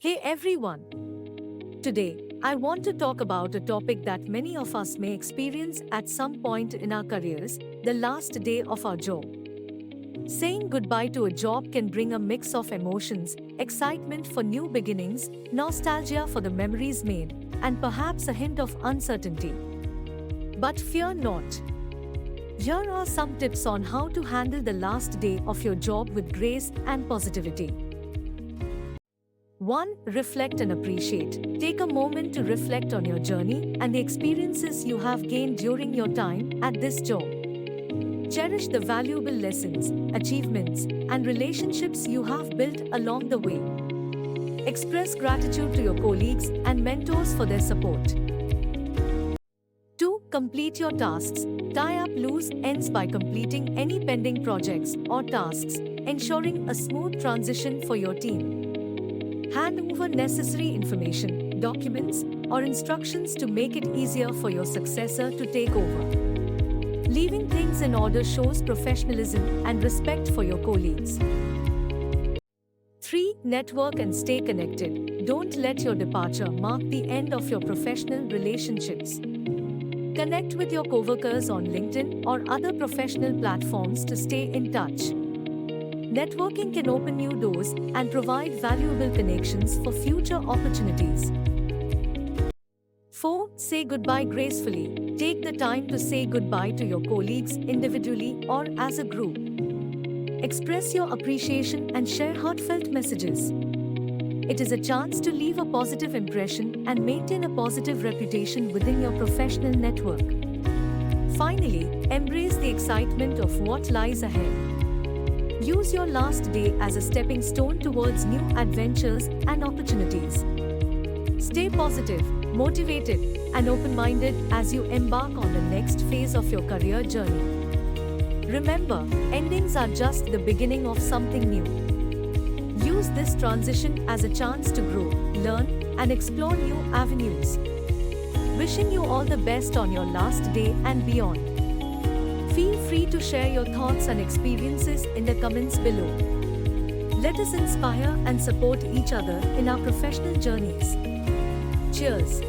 Hey everyone! Today, I want to talk about a topic that many of us may experience at some point in our careers, the last day of our job. Saying goodbye to a job can bring a mix of emotions, excitement for new beginnings, nostalgia for the memories made, and perhaps a hint of uncertainty. But fear not. Here are some tips on how to handle the last day of your job with grace and positivity. 1. Reflect and appreciate. Take a moment to reflect on your journey and the experiences you have gained during your time at this job. Cherish the valuable lessons, achievements, and relationships you have built along the way. Express gratitude to your colleagues and mentors for their support. 2. Complete your tasks. Tie up loose ends by completing any pending projects or tasks, ensuring a smooth transition for your team. Hand over necessary information, documents, or instructions to make it easier for your successor to take over. Leaving things in order shows professionalism and respect for your colleagues. 3. Network and stay connected. Don't let your departure mark the end of your professional relationships. Connect with your coworkers on LinkedIn or other professional platforms to stay in touch. Networking can open new doors and provide valuable connections for future opportunities. 4. Say goodbye gracefully. Take the time to say goodbye to your colleagues individually or as a group. Express your appreciation and share heartfelt messages. It is a chance to leave a positive impression and maintain a positive reputation within your professional network. Finally, embrace the excitement of what lies ahead. Use your last day as a stepping stone towards new adventures and opportunities. Stay positive, motivated, and open-minded as you embark on the next phase of your career journey. Remember, endings are just the beginning of something new. Use this transition as a chance to grow, learn, and explore new avenues. Wishing you all the best on your last day and beyond. Feel free to share your thoughts and experiences in the comments below. Let us inspire and support each other in our professional journeys. Cheers!